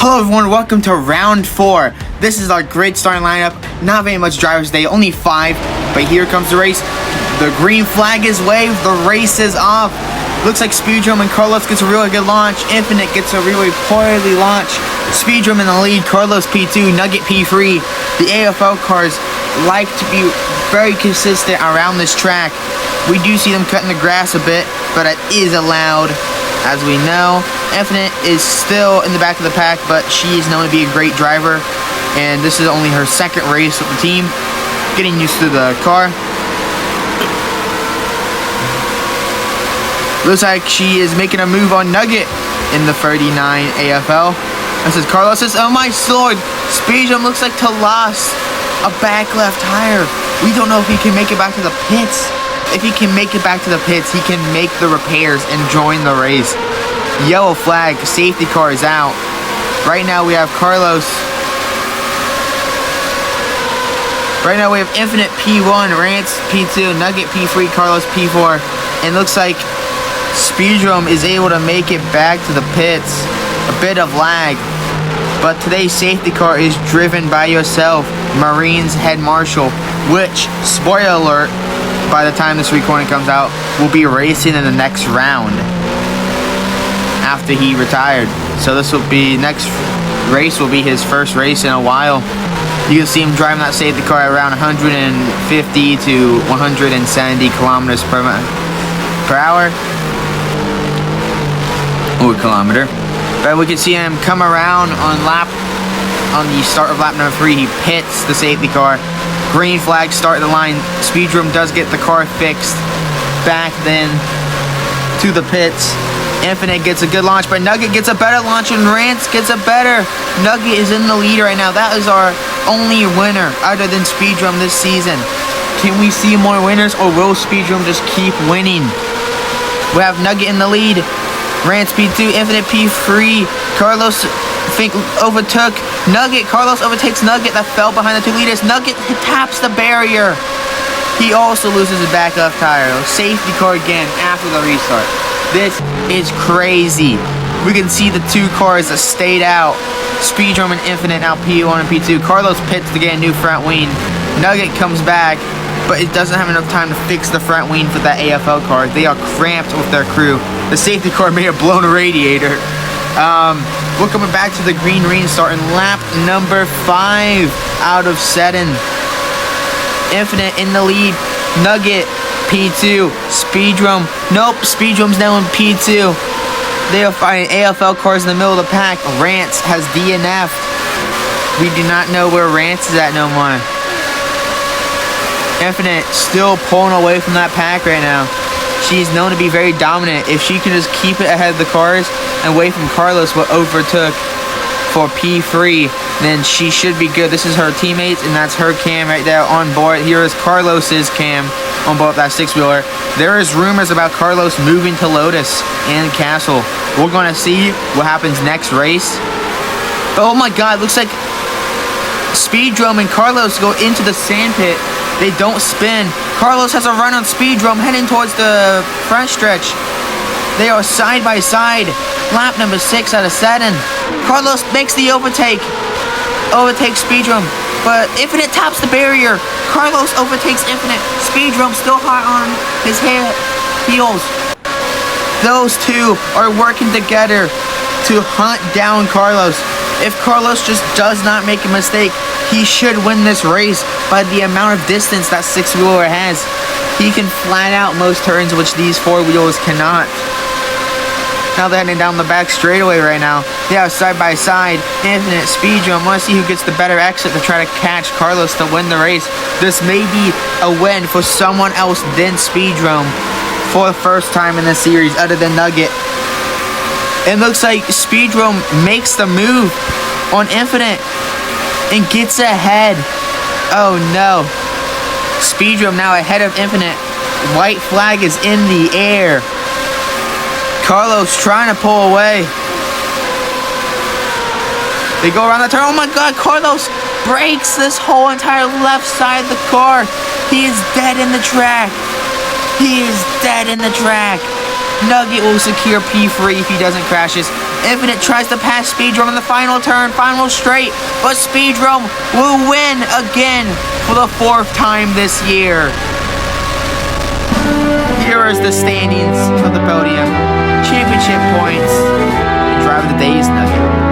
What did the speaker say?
Hello everyone, welcome to round 4. This is our great starting lineup. Not very much drivers today, only 5. But here comes the race. The green flag is waved, the race is off. Looks like Speedrum and Carlos gets a really good launch. Infinite gets a really poorly launch. Speedrum in the lead, Carlos P2, Nugget P3. The AFL cars like to be very consistent around this track. We do see them cutting the grass a bit, but it is allowed. As we know, Infinite is still in the back of the pack, but she is known to be a great driver. And this is only her second race with the team. Getting used to the car. Looks like she is making a move on Nugget in the 39 AFL. This is Carlos. Oh my sword! Speedrum looks like to lost a back left tire. We don't know if he can make it back to the pits. If he can make it back to the pits, he can make the repairs and join the race. Yellow flag, safety car is out. Right now we have Carlos. Right now we have Infinite P1, Rance P2, Nugget P3, Carlos P4. And looks like Speedrum is able to make it back to the pits. A bit of lag. But today's safety car is driven by yourself, Marine's head marshal, which, spoiler alert, by the time this recording comes out, will be racing in the next round after he retired. So this will be, next race will be his first race in a while. You can see him driving that safety car at around 150 to 170 kilometers per hour. Or kilometer. But we can see him come around on the start of lap number 3. He pits the safety car. Green flag, start the line. Speedrum does get the car fixed. Back then to the pits. Infinite gets a good launch, but Nugget gets a better launch and Rance gets a better. Nugget is in the lead right now. That is our only winner other than Speedrum this season. Can we see more winners, or will Speedrum just keep winning? We have Nugget in the lead. Rance P2, Infinite P3. Carlos overtook Nugget. Carlos overtakes Nugget that fell behind the 2 leaders. Nugget taps the barrier. He also loses his back left tire. Safety car again after the restart. This is crazy. We can see the 2 cars that stayed out. Speedrum and Infinite now P1 and P2. Carlos pits to get a new front wing. Nugget comes back, but it doesn't have enough time to fix the front wing for that AFL car. They are cramped with their crew. The safety car may have blown a radiator. We're coming back to the green restart in lap number 5 out of 7. Infinite in the lead. Nugget P2. Speedrum. Nope, Speedrum's now in P2. They are fighting AFL cars in the middle of the pack. Rance has DNF. We do not know where Rance is at no more. Infinite still pulling away from that pack right now. She's known to be very dominant. If she can just keep it ahead of the cars and away from Carlos, what overtook for P3, then she should be good. This is her teammates, and that's her cam right there on board. Here is Carlos's cam on board that 6-wheeler. There is rumors about Carlos moving to Lotus and Castle. We're going to see what happens next race. Oh my God, looks like Speedrum and Carlos go into the sand pit. They don't spin. Carlos has a run on Speedrum heading towards the front stretch. They are side by side. Lap number 6 out of 7. Carlos makes the overtake. Overtakes Speedrum. But Infinite taps the barrier. Carlos overtakes Infinite. Speedrum still hot on his heels. Those 2 are working together to hunt down Carlos. If Carlos just does not make a mistake, he should win this race by the amount of distance that 6-wheeler has. He can flat out most turns, which these 4-wheelers cannot. Now they're heading down the back straightaway right now. They are side by side. Infinite, Speedrum. I want to see who gets the better exit to try to catch Carlos to win the race. This may be a win for someone else than Speedrum for the first time in the series other than Nugget. It looks like Speedrum makes the move on Infinite and gets ahead. Oh no. Speedrum now ahead of Infinite. White flag is in the air. Carlos trying to pull away. They go around the turn. Oh my God, Carlos breaks this whole entire left side of the car. He is dead in the track. He is dead in the track. Nugget will secure P3 if he doesn't crash this. Infinite tries to pass Speedrome in the final turn, final straight, but Speedrome will win again for the 4th time this year. Here is the standings of the podium. Championship points. The driver of the day is Nugget.